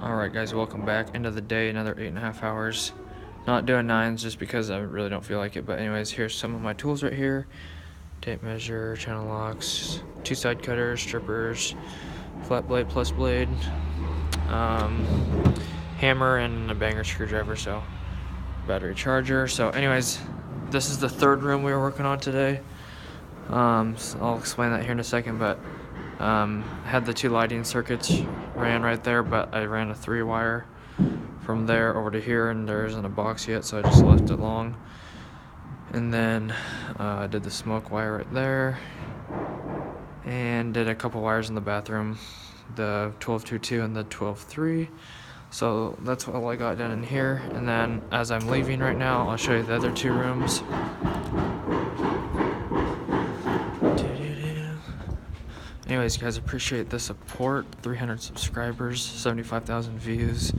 Alright guys, welcome back. End of the day, another 8.5 hours. Not doing 9s just because I really don't feel like it, but anyways, here's some of my tools right here. Tape measure, channel locks, 2 side cutters, strippers, flat blade plus blade, hammer, and a banger screwdriver, so battery charger. So anyways, this is the third room we were working on today. So I'll explain that here in a second, but had the 2 lighting circuits ran right there, but I ran a 3-wire from there over to here, and there isn't a box yet, so I just left it long. And then I did the smoke wire right there, and did a couple wires in the bathroom, the 12-2-2 and the 12-3. So that's all I got done in here. And then as I'm leaving right now, I'll show you the other 2 rooms. Anyways, guys, appreciate the support. 300 subscribers, 75,000 views.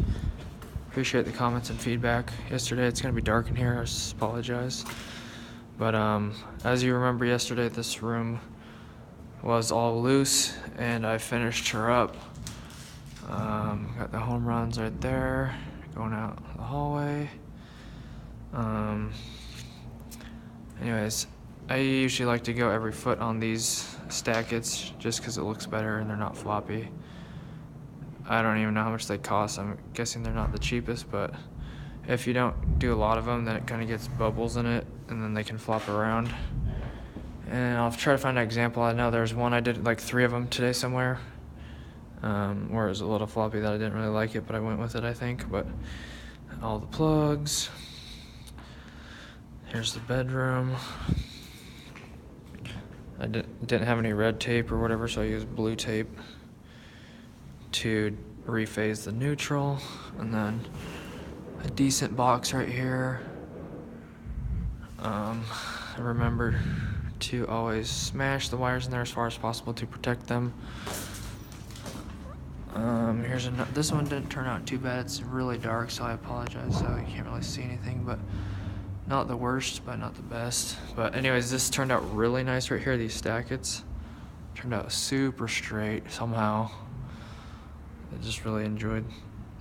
Appreciate the comments and feedback. Yesterday, it's gonna be dark in here. I just apologize. But as you remember, yesterday this room was all loose, and I finished her up. Got the home runs right there, going out the hallway. Anyways, I usually like to go every foot on these stackets just because it looks better and they're not floppy. I don't even know how much they cost. I'm guessing they're not the cheapest, but if you don't do a lot of them, then it kind of gets bubbles in it, and then they can flop around. And I'll try to find an example. I know there's one I did like 3 of them today somewhere, where it was a little floppy that I didn't really like it, but I went with it, I think. But all the plugs. Here's the bedroom. I didn't have any red tape or whatever, so I used blue tape to rephase the neutral. And then a decent box right here. Remember to always smash the wires in there as far as possible to protect them. Here's another. This one didn't turn out too bad. It's really dark, so I apologize. So you can't really see anything, but not the worst, but not the best. But anyways, this turned out really nice right here. These stackets turned out super straight somehow. I just really enjoyed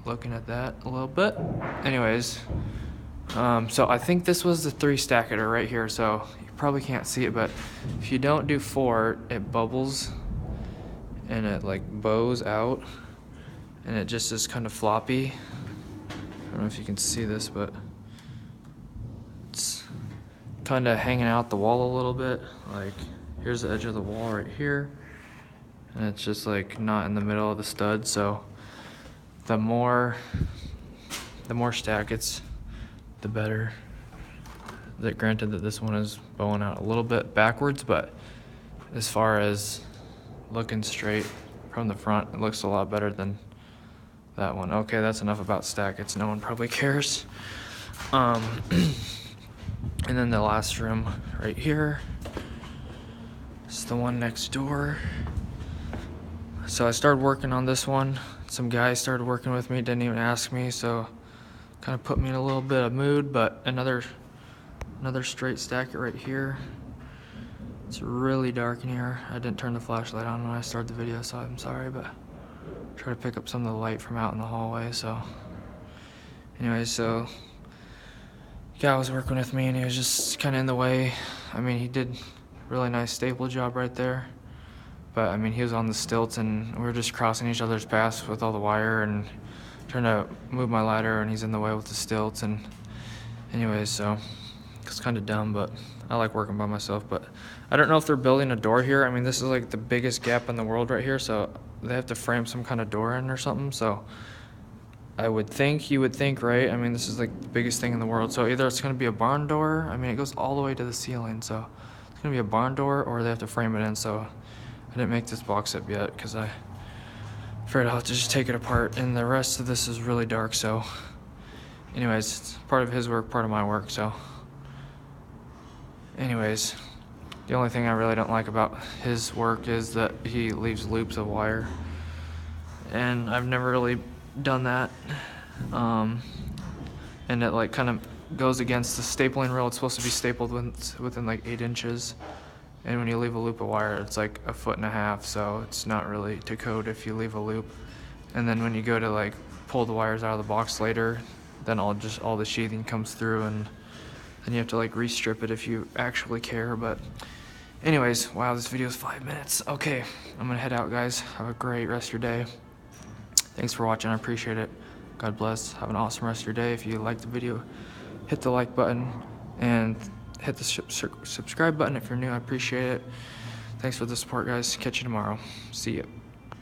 looking at that a little bit. Anyways, so I think this was the 3 stacketer right here. So you probably can't see it, but if you don't do 4, it bubbles and it like bows out, and it just is kind of floppy. I don't know if you can see this, but it's kind of hanging out the wall a little bit. Like here's the edge of the wall right here, and it's just like not in the middle of the stud. So the more stackets, the better. That granted that this one is bowing out a little bit backwards, but as far as looking straight from the front, it looks a lot better than that one. Okay, that's enough about stackets. No one probably cares. And then the last room right here is the one next door. So I started working on this one. Some guy started working with me, didn't even ask me, so kind of put me in a little bit of mood. But another straight stacker right here. It's really dark in here. I didn't turn the flashlight on when I started the video, so I'm sorry, but try to pick up some of the light from out in the hallway. So anyways, so guy was working with me, and he was just kind of in the way. I mean, he did a really nice staple job right there, but I mean, he was on the stilts, and we were just crossing each other's paths with all the wire and trying to move my ladder, and he's in the way with the stilts. And anyways, so it's kind of dumb, but I like working by myself. But I don't know if they're building a door here. I mean, this is like the biggest gap in the world right here, so they have to frame some kind of door in or something. So I would think, you would think, right? I mean, this is like the biggest thing in the world. So either it's going to be a barn door. I mean, it goes all the way to the ceiling, so it's going to be a barn door, or they have to frame it in. So I didn't make this box up yet because I afraid I'll have to just take it apart. And the rest of this is really dark, so anyways, it's part of his work, part of my work. So anyways, the only thing I really don't like about his work is that he leaves loops of wire, and I've never really done that. And it like kind of goes against the stapling rule. It's supposed to be stapled within like 8 inches, and when you leave a loop of wire, it's like 1.5 feet, so it's not really to code if you leave a loop. And then when you go to like pull the wires out of the box later, then all the sheathing comes through, and then you have to like restrip it if you actually care. But anyways, wow, this video is 5 minutes. Okay, I'm gonna head out, guys. Have a great rest of your day. Thanks for watching, I appreciate it. God bless. Have an awesome rest of your day. If you liked the video, hit the like button and hit the subscribe button if you're new. I appreciate it. Thanks for the support, guys. Catch you tomorrow. See ya.